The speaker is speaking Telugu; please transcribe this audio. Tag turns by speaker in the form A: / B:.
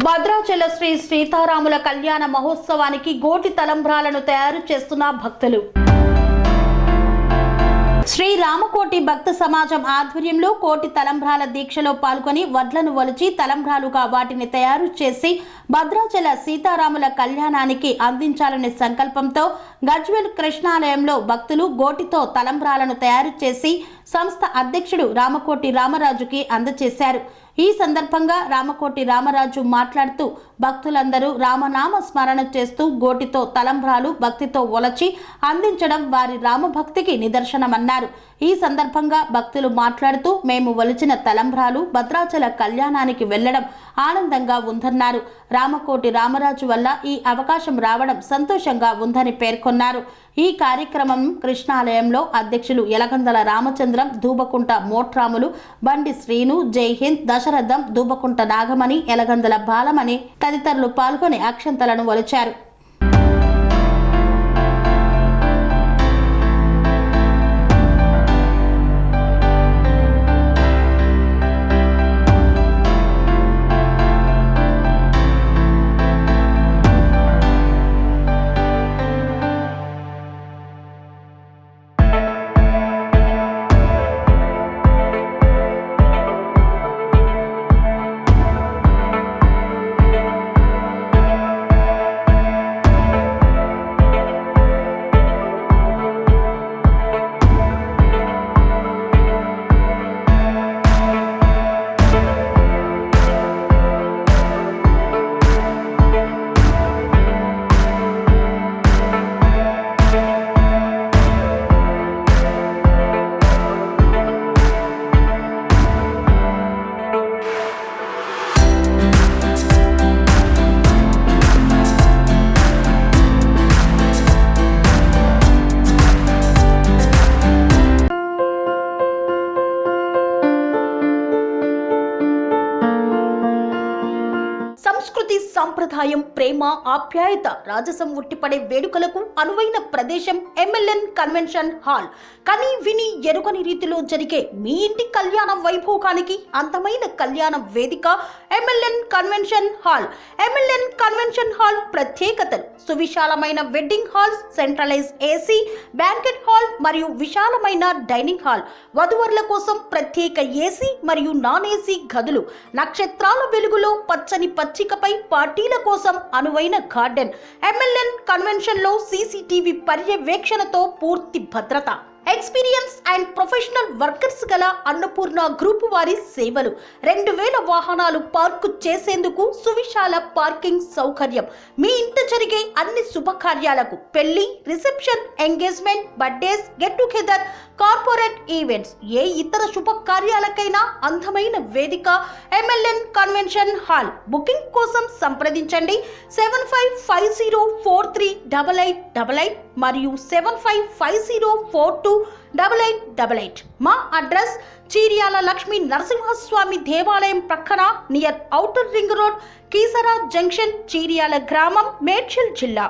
A: భద్రాచల శ్రీ సీతారాముల కళ్యాణ మహోత్సవానికి గోటి తలంబ్రాలను తయారు చేస్తున్న భక్తులు. శ్రీ రామకోటి భక్త సమాజం ఆధ్వర్యంలో కోటి తలంబ్రాల దీక్షలో పాల్గొని వడ్లను ఒలిచి తలంబ్రాలుగా వాటిని తయారు చేసి భద్రాచల సీతారాముల కళ్యాణానికి అందించాలనే సంకల్పంతో గజ్వేల్ కృష్ణాలయంలో భక్తులు గోటితో తలంబ్రాలను తయారు చేసి సంస్థ అధ్యక్షుడు రామకోటి రామరాజుకి అందజేశారు. ఈ సందర్భంగా రామకోటి రామరాజు మాట్లాడుతూ భక్తులందరూ రామనామ స్మరణ చేస్తూ గోటితో తలంబ్రాలు భక్తితో ఒలచి అందించడం వారి రామభక్తికి నిదర్శనమన్నారు. ఈ సందర్భంగా భక్తులు మాట్లాడుతూ మేము ఒలిచిన తలంబ్రాలు భద్రాచల కళ్యాణానికి వెళ్లడం ఆనందంగా ఉందన్నారు. రామకోటి రామరాజు వల్ల ఈ అవకాశం రావడం సంతోషంగా ఉందని పేర్కొన్నారు. ఈ కార్యక్రమం కృష్ణాలయంలో అధ్యక్షులు యలగందల రామచంద్రం, దూబకుంట మోట్రాములు, బండి శ్రీను, జైహింద్, దశరథం, దూబకుంట నాగమణి, యలగందల బాలమణి తదితరులు పాల్గొని అక్షంతలను ఒలిచారు. సంస్కృతి, సంప్రదాయం, ప్రేమ, ఆప్యాయత, రాజసం ఉట్టిపడే వేడుకలకు అనువైన ప్రదేశం ఎంఎల్ఎన్ కన్వెన్షన్ హాల్. కని విని ఎరుగని రీతిలో జరిగే మీ ఇంటి కళ్యాణ వైభోగానికి అందమైన కళ్యాణ వేదిక MLN convention hall. MLN convention hall ప్రత్యేకతలు: సువిశాలమైన wedding halls, centralize AC banquet hall మరియు విశాలమైన డైనింగ్ హాల్, వధువరుల కోసం ప్రత్యేక ఏసీ మరియు నాన్ ఏసీ గదులు, నక్షత్రాల వెలుగులో పచ్చని పచ్చికపై పార్టీల కోసం అనువైన గార్డెన్. ఎంఎల్ఎన్ కన్వెన్షన్ లో సీసీటీవీ పర్యవేక్షణతో పూర్తి భద్రత. ఎక్స్పీరియన్స్ అండ్ ప్రొఫెషనల్ వర్కర్స్ గల అన్నపూర్ణ గ్రూప్ వారి సేవలు. 2000 వాహనాలు పార్కు చేసేందుకు సువిశాల పార్కింగ్ సౌకర్యం. మీ ఇంట జరిగే అన్ని శుభకార్యాలకు, పెళ్లి, reception, engagement, birthdays, get together, corporate events, ఏ ఇతర శుభకార్యాలకైనా అందమైన వేదిక ఎంఎల్ఎన్ కన్వెన్షన్ హాల్. బుకింగ్ కోసం సంప్రదించండి 7550438888 మరియు 7550428888. మా అడ్రస్ చీర్యాల లక్ష్మీ నరసింహస్వామి దేవాలయం ప్రక్కన, near outer ring road, Keesara junction, Cheeryal గ్రామం, మేడ్చల్ జిల్లా.